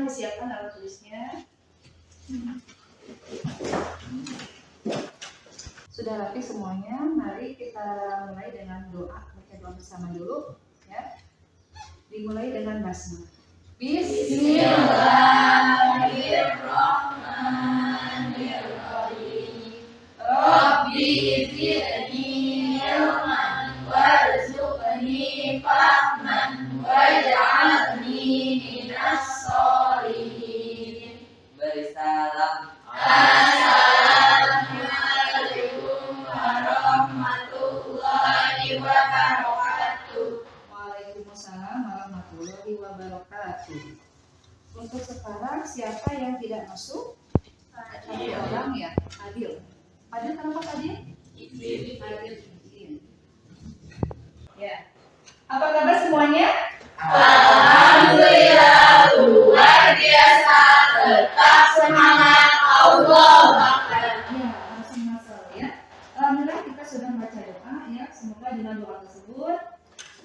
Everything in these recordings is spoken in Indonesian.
Silakan disiapkan alat tulisnya. Sudah rapi semuanya. Mari kita mulai dengan doa. Baca doa bersama dulu, ya. Dimulai dengan basmalah. Bismillahirrahmanirrahim. Rabbi zidni ilman warzuqni fahman waj'alni minas sholihin. Bersalam. Assalamualaikum warahmatullahi wabarakatuh. Waalaikumsalam warahmatullahi wabarakatuh. Untuk sekarang siapa yang tidak masuk? Satu orang ya, Adil. Adil kenapa Adil? Adil. Ya. Apa kabar semuanya? Alhamdulillah luar biasa, tetap semangat, Allah Akbar. Ya, langsung masuk ya. Alhamdulillah kita sudah membaca doa ya. Semoga dengan doa tersebut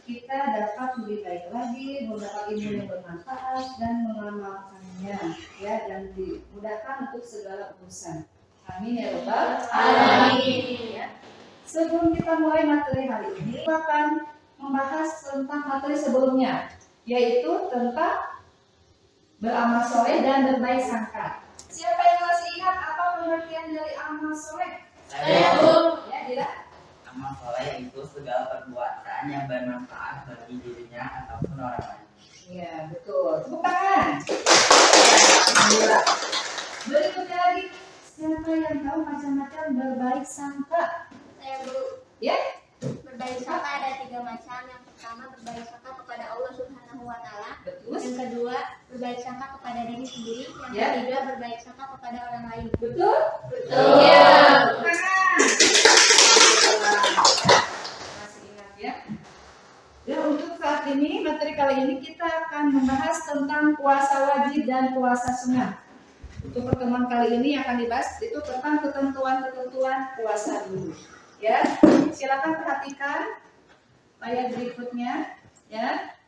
kita dapat lebih baik lagi, mendapat ilmu yang bermanfaat dan mengamalkannya ya, dan dimudahkan untuk segala urusan. Amin ya Rabbal alamin. Ya. Sebelum kita mulai materi hari ini, kita akan membahas tentang materi sebelumnya, yaitu tentang beramal soleh dan berbaik sangka. Siapa yang masih ingat apa pengertian dari amal soleh? Saya Bu. Ya, tidak? Amal soleh itu segala perbuatan yang bermanfaat bagi dirinya ataupun orang lain. Iya, betul. Tepuk tangan. Alhamdulillah. Berikutnya lagi, siapa yang tahu macam-macam berbaik sangka? Saya Bu. Ya? Berbaik sangka ada 3 macam. Yang pertama berbaik sangka kepada Allah Subhanahu wa taala. Betul. Yang kedua berbaik sangka kepada diri sendiri. Yang Ya. ketiga berbaik sangka kepada orang lain. Betul? Betul. Ya. Tepuk tangan. Masih ingat ya? Dan untuk saat ini, materi kali ini kita akan membahas tentang puasa wajib dan puasa sunnah. Untuk pertemuan kali ini yang akan dibahas itu tentang ketentuan-ketentuan puasa dulu. Ya, silakan perhatikan ayat berikutnya. Ya,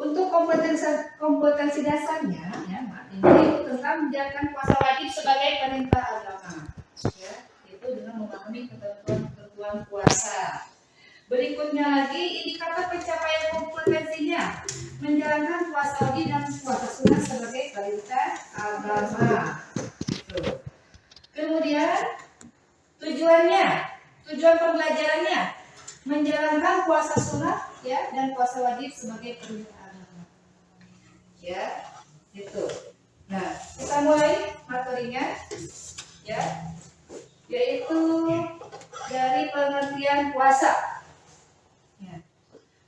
untuk kompetensi dasarnya, ya, ini tentang menjalankan puasa wajib sebagai perintah agama. Ya, itu dengan memahami ketentuan-ketentuan puasa. Berikutnya lagi indikator pencapaian kompetensinya menjalankan puasa wajib dan puasa sunnah sebagai perintah agama. Tuh. Kemudian tujuan pembelajarannya menjalankan puasa sunnah ya dan puasa wajib sebagai perintah agama. Ya, itu. Nah, kita mulai materinya ya, yaitu dari pengertian puasa. Ya.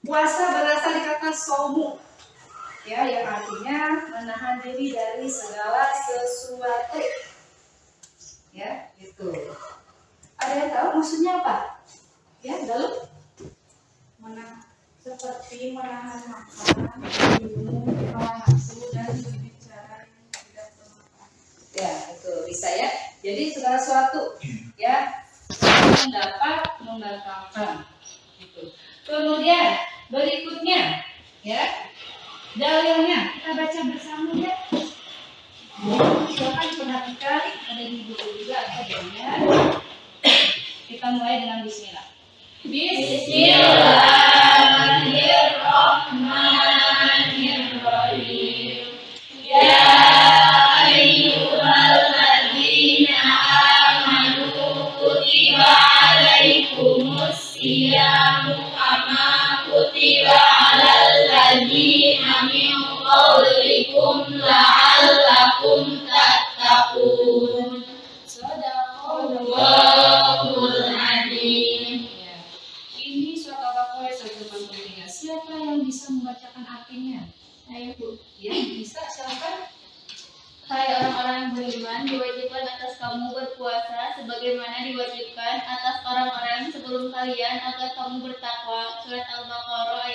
Puasa berasal dari kata saumu, ya, yang artinya menahan diri dari segala sesuatu. Ya, itu. Ada yang tahu maksudnya apa? Ya, dalam Seperti menahan makan, minum, hawa nafsu dan berbicara yang tidak bermanfaat. ya, itu bisa ya. Jadi segala sesuatu ya yang dapat membatalkan. Gitu. Kemudian berikutnya ya dalilnya kita baca bersama ya. Silakan perhatikan ada di buku juga ada dalilnya. Kita mulai dengan Bismillah. Bismillahirrahmanirrahim. Ya ayyuhalladzina amanu kutiba alaikumus siyamu kama kutiba alal ladzina min qablikum la'allakum tattaqun. Shadaqallahul adzim. Ya. Ini surat Al-Baqarah 183. Siapa yang bisa membacakan artinya? Saya Bu. Ya, bisa silakan. Hai orang-orang yang beriman, diwajibkan atas kamu berpuasa sebagaimana diwajibkan atas orang-orang sebelum kalian agar kamu bertakwa. Surat Al-Baqarah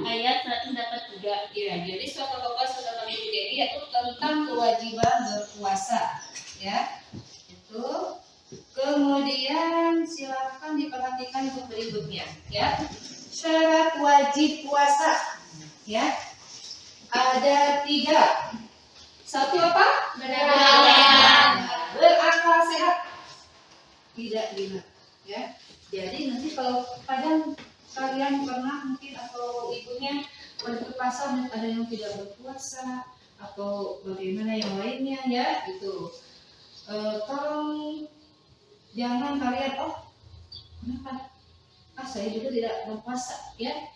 ayat 183. Ya, jadi surat Al-Baqarah 183 ini yaitu tentang kewajiban berpuasa. Ya. Itu. Kemudian silakan diperhatikan untuk berikutnya, ya. Syarat wajib puasa, ya. Ada 3. Satu apa? Berakal sehat, tidak gila. Ya, jadi nanti kalau kadang kalian pernah mungkin atau ibunya pergi ke pasar dan ada yang tidak berpuasa atau bagaimana yang lainnya ya itu tolong jangan kalian kenapa saya juga tidak berpuasa ya.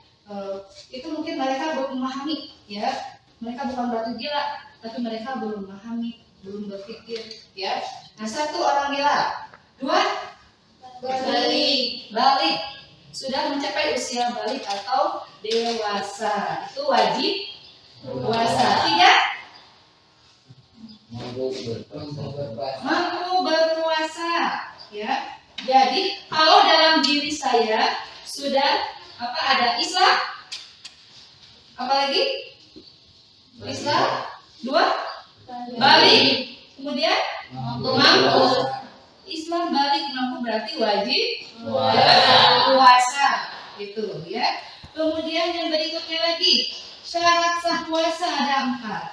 Itu mungkin mereka belum memahami ya, mereka bukan berarti gila tapi mereka belum memahami, belum berpikir ya. Nah, satu orang gila, dua balik sudah mencapai usia balik atau dewasa itu wajib puasa. Tiga mampu berpuasa ya. Jadi kalau dalam diri saya sudah ada Islam, apalagi Islam, dua balik, kemudian mampu. Islam balik mampu berarti wajib puasa itu ya. Kemudian yang berikutnya lagi syarat sah puasa ada 4.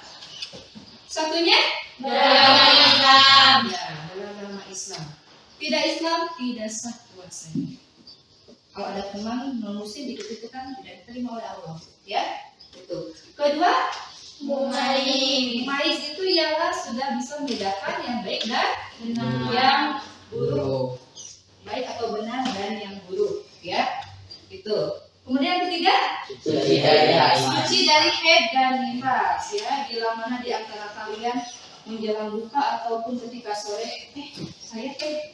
Satunya beragama Islam. Ya, beragama Islam. Tidak Islam tidak sah puasanya. Kalau ada teman non-muslim itu kan tidak diterima oleh Allah ya. Itu. Kedua Mumayyiz itu ialah sudah bisa membedakan yang baik dan yang buruk, baik atau benar dan yang buruk ya. Itu. Kemudian ketiga suci dari haid dan nifas ya. Bila mana di antara kalian menjelang buka ataupun ketika sore saya haid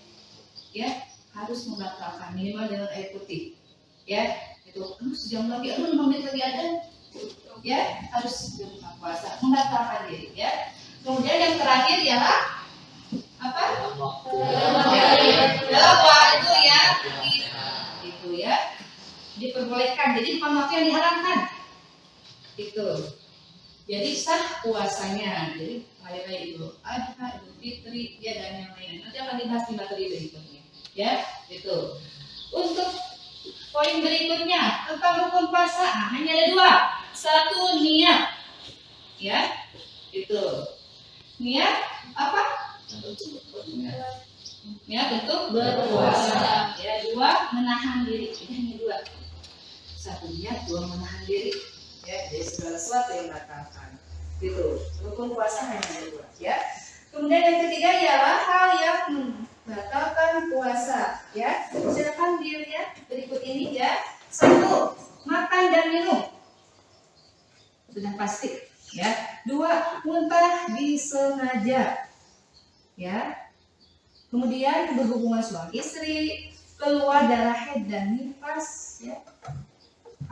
ya, harus membatalkan minimal dengan air putih ya. Itu sejam lagi 5 menit lagi ada ya, harus berbuka puasa, membatalkan diri ya. Kemudian yang terakhir ialah apa? Dalam waktu yang itu ya diperbolehkan, jadi bukan waktu yang diharamkan itu. Jadi sah puasanya. Jadi hari raya Idul Adha, Idul Fitri ya dan yang lain nanti akan dibahas di materi berikutnya ya. Itu untuk poin berikutnya tentang rukun puasa. Hanya ada 2. Satu niat ya, itu niat apa? Niat untuk berpuasa ya. 2 menahan diri. Ini hanya 2. 1 niat, 2 menahan diri ya dari segala sesuatu yang batalkan. Itu rukun puasa hanya ada 2 ya. Kemudian yang ketiga ialah hal yang membatalkan puasa ya. Silakan dilihat berikut ini ya. 1 makan dan minum, sudah pasti ya. 2 muntah disengaja ya. Kemudian berhubungan suami istri, keluar darah haid dan nifas ya,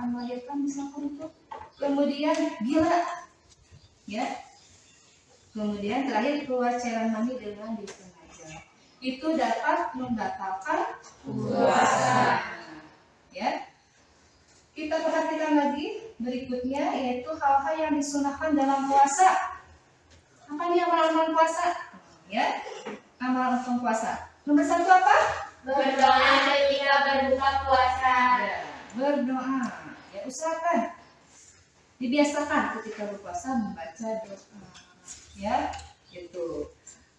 melahirkan misalkan itu. Kemudian gila ya. Kemudian terakhir keluar cairan mani dengan disengaja. Itu dapat membatalkan puasa ya. Kita perhatikan lagi berikutnya yaitu hal-hal yang disunahkan dalam puasa. Apa nih amalan puasa? Ya, amalan puasa. Nomor 1 apa? Berdoa ketika berbuka puasa. Ya, berdoa. Ya, usahakan dibiasakan ketika berpuasa membaca doa. Ya, gitu.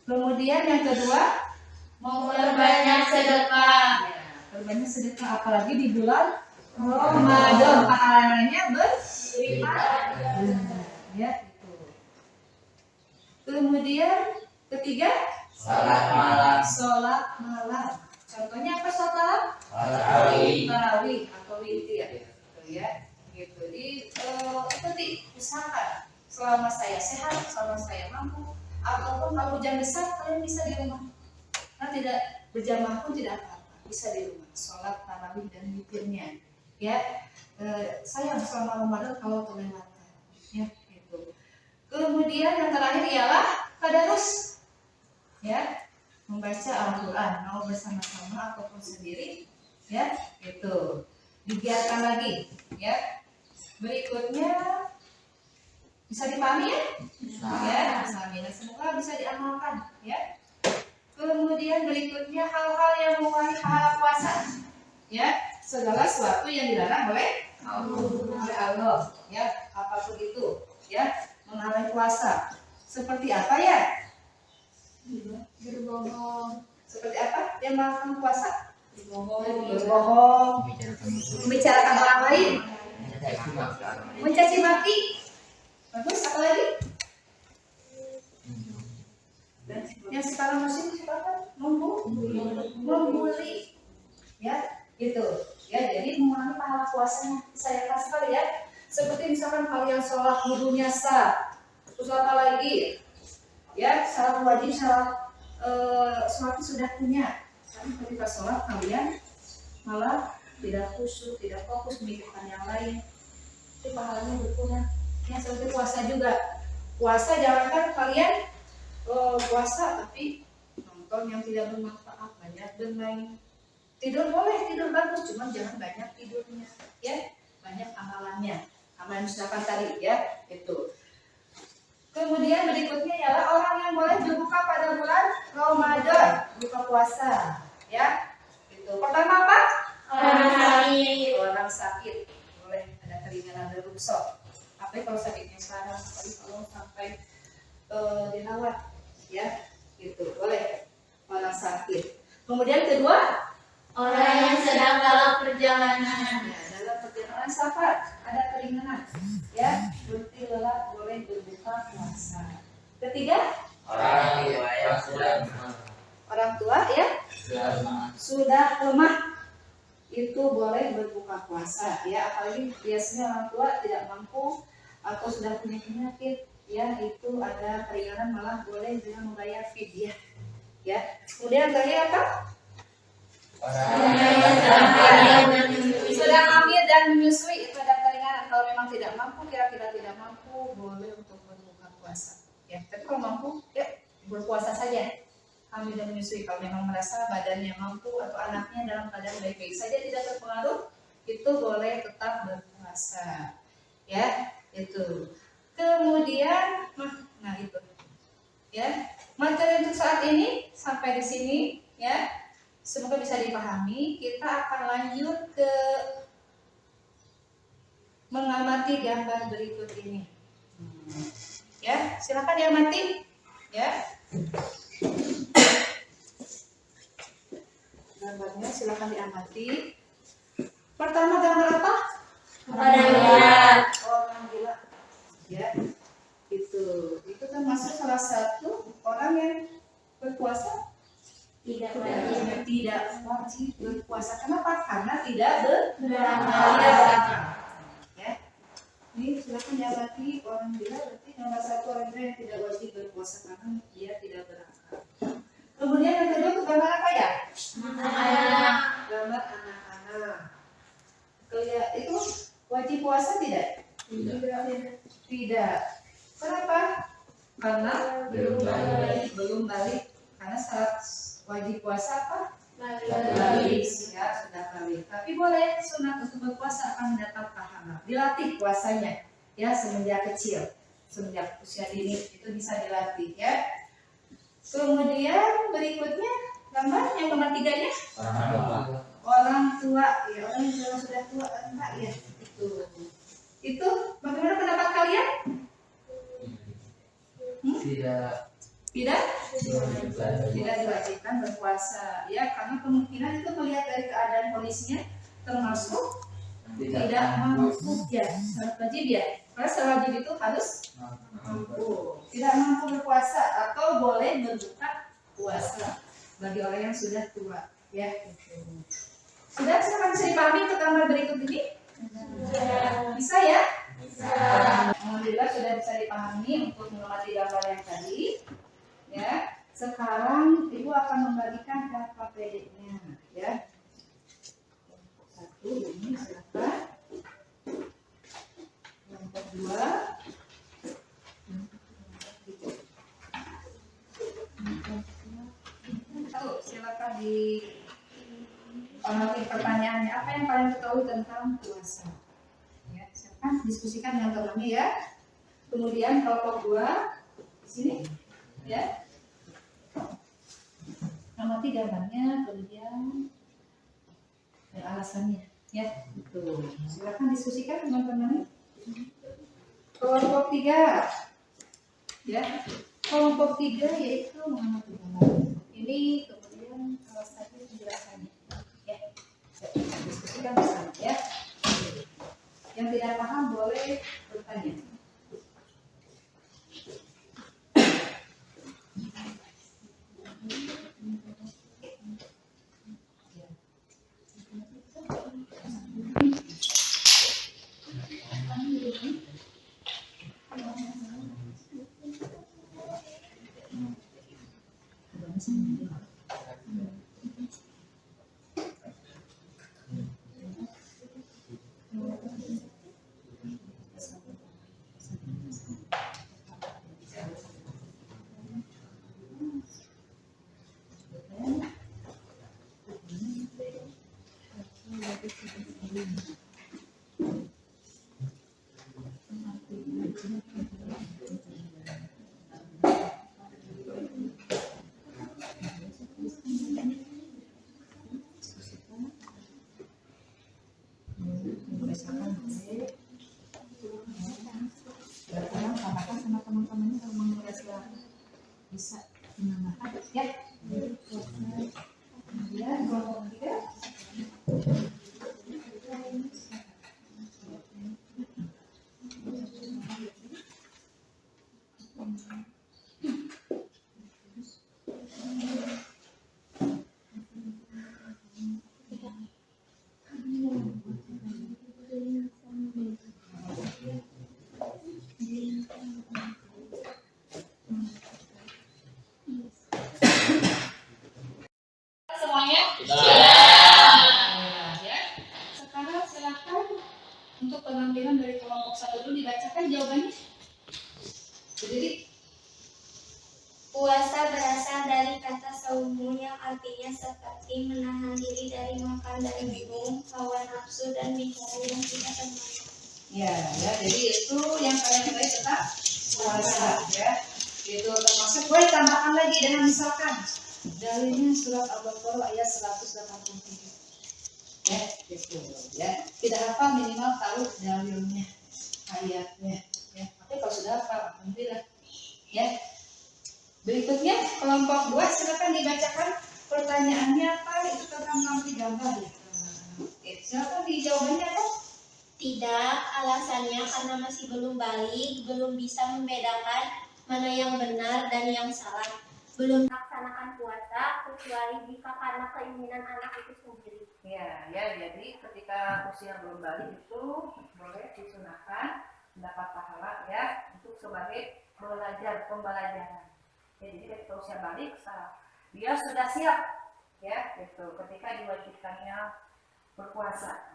Kemudian yang kedua, Memperbanyak sedekah. ya, perbanyak sedekah apalagi di bulan Ramadan, pahalanya berlipat. Ya, itu. Kemudian ketiga, sholat malam. Contohnya apa sholat malam? Tarawih atau witir. Gitu ya. Gitu. Di usahakan selama saya sehat, selama saya mampu, ataupun kalau hujan besar kalian bisa di rumah. Nah, tidak berjamaah pun tidak apa-apa, bisa di rumah. Sholat tarawih dan witirnya. Ya, sayang selama Ramadan kalau kelewatan. Ya, gitu. Kemudian yang terakhir ialah tadarus. Ya, membaca Al-Quran mau bersama-sama ataupun sendiri ya, itu digiatkan lagi ya. Berikutnya bisa dipahami ya? Ya, nah, semoga bisa diamalkan ya. Kemudian berikutnya hal-hal yang mengurangi pahala puasa ya, segala sesuatu yang dilarang oleh Allah ya, apapun itu ya, menghalangi puasa Seperti apa ya? Berbohong. Seperti apa yang melakukan puasa? Berbohong. Berbohong, membicarakan orang lain, mencaci maki. Bagus, apa lagi? Yang sekarang musim apa? Membuli. Ya, gitu. Ya, jadi mengurangi pahala puasanya. Saya kasih kali ya. Seperti misalkan kalian sholat wudunya sah. Terus apa lagi? Ya, syarat wajib, syarat sholat sudah punya. Tapi ketika sholat kalian malah tidak khusyuk, tidak fokus memikirkan yang lain. Itu pahalanya berkurang. Ya, seperti puasa juga. Puasa jangankan kalian puasa tapi nonton yang tidak bermanfaat, banyak bermain. Tidur boleh, tidur bagus, cuma jangan banyak tidurnya, ya, banyak amalannya. Amalan misalkan tadi, ya, itu. Kemudian berikutnya ialah orang yang boleh berbuka pada bulan Ramadan, buka puasa, ya. Itu. Pertama apa? Orang sakit. Orang sakit boleh ada keringanan dan rukshoh. Tapi kalau sakitnya parah, tapi kalau sampai dirawat, ya, gitu boleh orang sakit. Kemudian kedua, Orang yang sedang dalam perjalanan. ya, dalam perjalanan safar ada keringanan, ya, berarti lelah boleh berbuka puasa. Ketiga, Orang tua yang sudah orang tua ya sudah lemah itu boleh berbuka puasa, ya, apalagi biasanya orang tua tidak mampu atau sudah punya penyakit, ya, itu ada keringanan malah boleh dengan membayar fidyah, ya. Kemudian terakhir apa? Sudah hamil dan menyusui itu ada keringanan. Kalau memang tidak mampu, kira-kira tidak mampu, boleh untuk berbuka puasa, ya. Tapi kalau mampu, ya berpuasa saja. Hamil dan menyusui, kalau memang merasa badannya mampu atau anaknya dalam keadaan baik-baik saja tidak terpengaruh, itu boleh tetap berpuasa, ya, itu. Kemudian, nah itu, ya, materi untuk saat ini sampai di sini, ya. Semoga bisa dipahami. Kita akan lanjut ke mengamati gambar berikut ini. Ya, silakan diamati, ya. Gambarnya silakan diamati. Pertama gambar apa? Orang gila. Orang gila, ya. Itu termasuk salah satu orang yang berpuasa Tidak tidak wajib berpuasa. Kenapa? Karena tidak beramal. beramal. Ya. Ini silakan diamati orang gila berarti nomor satu orang gila yang tidak wajib berpuasa karena dia tidak beramal. Kemudian yang kedua itu gambar apa ya? Anak. Gambar anak-anak. Itu wajib puasa tidak? Tidak. Kenapa? Karena belum balik. Karena syarat wajib puasa apa? Balik. Ya, sudah balik. Tapi boleh sunat untuk berpuasa akan mendapat pahala. Dilatih puasanya, ya, semenjak kecil, semenjak usia dini itu bisa dilatih, ya. Kemudian berikutnya gambar yang nomor 3-nya orang tua, ya, orang yang sudah tua, enggak ya, itu bagaimana pendapat kalian? Tidak diwajibkan berpuasa, ya, karena kemungkinan itu melihat dari keadaan kondisinya termasuk tidak mampu, ya, syarat wajib, ya, karena syarat wajib itu harus mampu, tidak mampu berpuasa atau boleh berbuka puasa bagi orang yang sudah tua, ya, gitu. Sudah, silakan bisa dipahami untuk gambar berikut ini? Bisa ya? Alhamdulillah sudah bisa dipahami untuk mengamati gambar yang tadi, ya. Sekarang ibu akan membagikan KPD-nya, ya. Satu ini silakan. Yang kedua, silakan di pertanyaannya. Apa yang kalian ketahui tentang puasa? Ya, silakan diskusikan dengan temannya, ya. Kemudian kelompok 2 di sini, ya. Amati gambarnya, kemudian alasannya, ya. Betul. Silakan diskusikan dengan temannya. Kelompok 3. Ya, kelompok 3 yaitu mengamati gambar. Ini kemudian kelas tadi penjelasannya. Ya, kita diskusikan bersama ya. Yang tidak paham boleh bertanya. Katakan sama teman-temannya kalau mau merasa bisa menambahkan ya. Kemudian kelompok 3 Semuanya? ya. Sekarang silakan untuk pengambilan dari kelompok 1 dulu dibacakan jawabannya. Jadi Puasa berasal dari kata saumu yang artinya seperti menahan diri dari makan dan minum, hawa nafsu dan bicara yang tidak benar. ya, jadi itu yang kalian ketahui tentang puasa ya. Itu termasuk boleh tambahkan lagi dengan misalkan dalilnya surat Al-Baqarah ayat 183. Ya, gitu ya. Tidak hafal minimal tahu dalilnya, ayatnya ya. Tapi kalau sudah hafal alhamdulillah. Ya. Berikutnya kelompok 2 silakan dibacakan pertanyaannya apa itu tentang mengambil gambar ya. Oke, silakan dijawabannya apa? Tidak, alasannya karena masih belum balik, belum bisa membedakan mana yang benar dan yang salah. Belum melaksanakan puasa kecuali jika karena keinginan anak itu sendiri. Ya, jadi ketika usia belum balik itu boleh disunahkan mendapat pahala ya untuk sebagai belajar pembelajaran. Ya, jadi ketika usia balik dia sudah siap ya gitu ketika diwajibkannya berpuasa.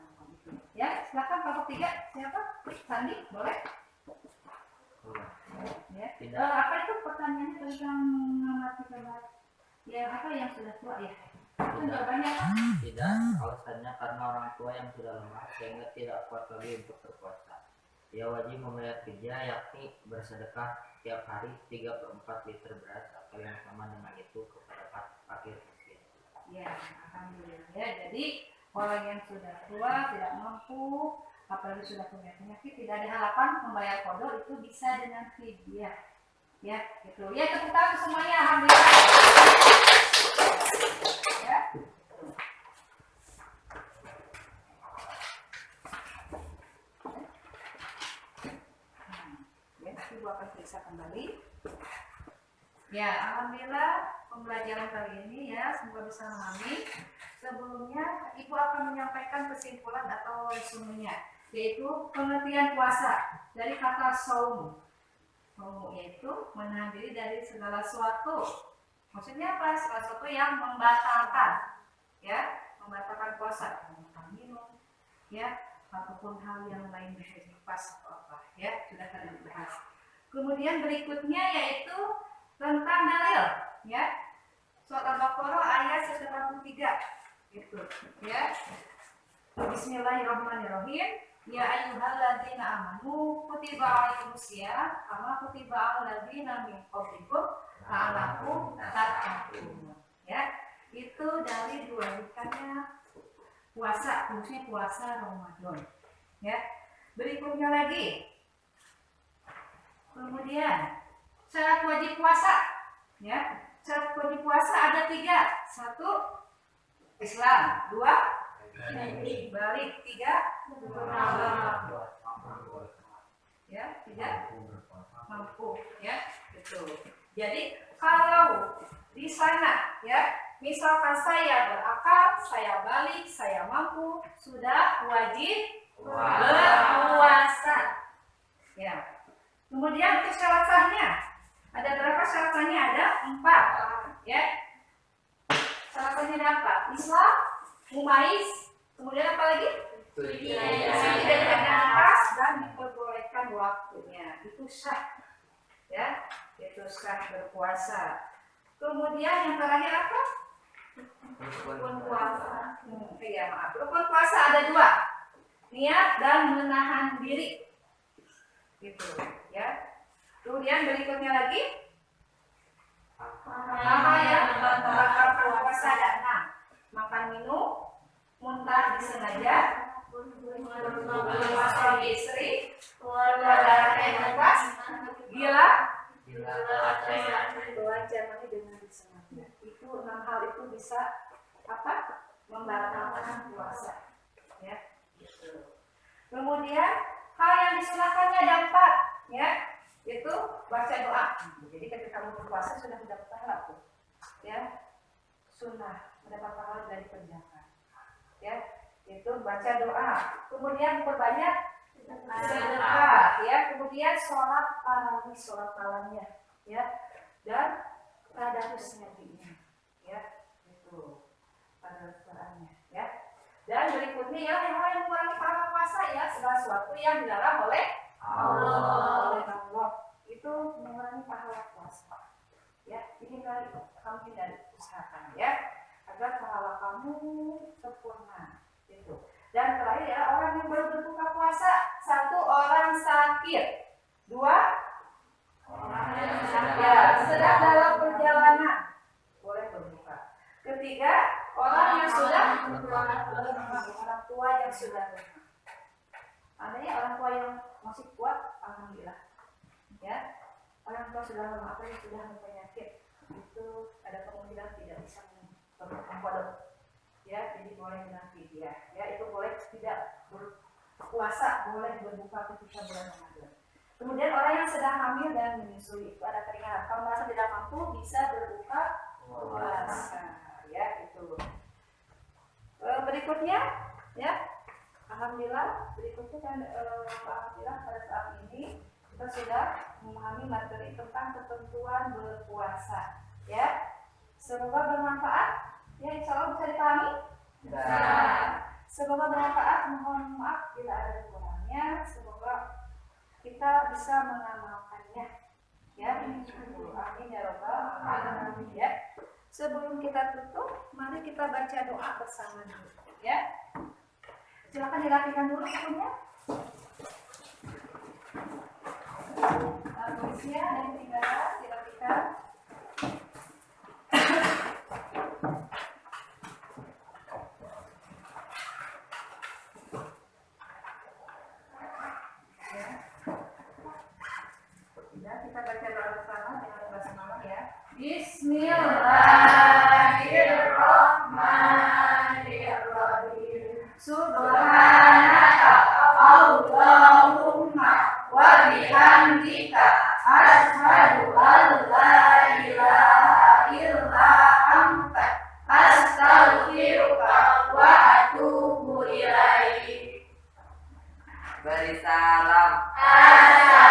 Ya, silakan kelompok 3 siapa? Sandi, boleh? Ya. Apa itu pertanyaannya tentang mengamati gambar? Ya, apa yang sudah tua ya? Itu jawabannya apa? Tidak, alasannya karena orang tua yang sudah lemah sehingga tidak kuat lagi untuk berpuasa. Dia wajib membayar fidyah yakni bersedekah setiap hari 3/4 liter beras atau yang sama dengan itu kepada fakir miskin. Ya, alhamdulillah. Ya, jadi orang yang sudah tua tidak mampu, apalagi sudah punya penyakit, tidak ada harapan membayar qada itu bisa dengan fidyah. Ya, gitu. Ya, tepuk tangan semuanya, alhamdulillah. Ya. Ibu akan periksa kembali. Ya, alhamdulillah pembelajaran kali ini ya semoga bisa memahami. Sebelumnya Ibu akan menyampaikan kesimpulan atau resumenya, yaitu pengertian puasa dari kata saum. Saum yaitu menahan diri dari segala sesuatu. Maksudnya apa? Segala sesuatu yang membatalkan, ya, membatalkan puasa, makan minum, ya, ataupun hal yang lain bisa pas atau apa, ya, sudah tadi dibahas. Kemudian berikutnya yaitu tentang dalil, ya. Surat Al-Baqarah ayat 183, gitu, ya. Bismillahirrahmanirrahim. Ya ayyuhalladzina amanu kutiba alaikumusiyam kama kutiba alal ladzina min qablikum la'allakum tattaqun. Ya, itu dari diwajibkannya puasa, khususnya puasa Ramadan. Ya. Berikutnya lagi. Kemudian wajib puasa. Ya, syarat wajib puasa ada 3. 1 Islam, 2 balik, 3 ya, 3 mampu, ya, gitu. Jadi kalau di sana, ya, misalkan saya berakal, saya balik, saya mampu, sudah wajib berpuasa. Ya. Kemudian untuk syarat sahnya, ada berapa syarat sahnya? Ada 4, ya. Syarat sahnya ada apa? Islam, mumaiz, kemudian apa lagi? Tidak nafas dan diperbolehkan waktunya. Itu sah, ya. Itu sah berpuasa. Kemudian yang terakhir apa? Rukun puasa. Iya, maaf. Rukun puasa ada 2. Niat dan menahan diri. Gitu, ya. Kemudian berikutnya lagi apa ya? Bakal puasa ada 6. Makan minum, muntah disengaja, berpuasa istri, darah yang bebas, gila, Jangan dengan disengaja. Itu 6 hal itu bisa apa? Membatalkan puasa. Ya, gitu. Kemudian hal yang disunahkannya ada 4, ya, itu baca doa. Jadi ketika kamu berpuasa sudah mendapat pahala tuh, ya, sunnah mendapat pahala dari dikerjakan, ya, itu baca doa. Kemudian perbanyak sedekah, ya, kemudian sholat tarawih, sholat malamnya, ya, dan tadarus ngajinya, ya, itu tadarusnya, ya. Dan berikutnya ya, yang mengurangi pahala puasa ya, segala sesuatu yang dilarang oleh Allah. Itu mengurangi pahala puasa. Ya, hindari, kamu hindari, usahakan ya, agar pahala kamu sempurna. Itu. Dan terakhir ya, orang yang baru berbuka puasa, 1 orang sakit, 2 orang yang sedang dalam perjalanan boleh berbuka, 3 orang yang sudah orang tua yang sudah lemah. Artinya orang tua yang masih kuat, alhamdulillah. Ya, orang tua sudah lemah atau yang sudah berpenyakit itu ada kemungkinan tidak bisa berpuasa. Ya, jadi boleh nanti dia. Ya, itu boleh tidak berpuasa, boleh berbuka ketika bulan Ramadan. Kemudian orang yang sedang hamil dan menyusui itu ada keringanan. Kalau merasa tidak mampu bisa berbuka puasa. Ya, itu. Berikutnya, ya, alhamdulillah. Berikutnya kan, alhamdulillah pada saat ini kita sudah memahami materi tentang ketentuan berpuasa. Ya, semoga bermanfaat. Ya, insya Allah bisa dipahami. Semoga bermanfaat. Mohon maaf bila ada kekurangannya. Semoga kita bisa mengamalkannya. Ya, amin ya robbal alamin. Ya. Sebelum kita tutup, mari kita baca doa bersama dulu. Ya, silakan dirapikan dulu bukunya. Bagusnya dan tinggal dirapikan. Kita baca doa bersama dengan bahasa malam ya. Bismillahirrahmanirrahim. Subhanaka Allahumma wa bihamdika asyhadu an la ilaha illa anta astaghfiruka wa atubu ilaik. Beri salam. Assalamualaikum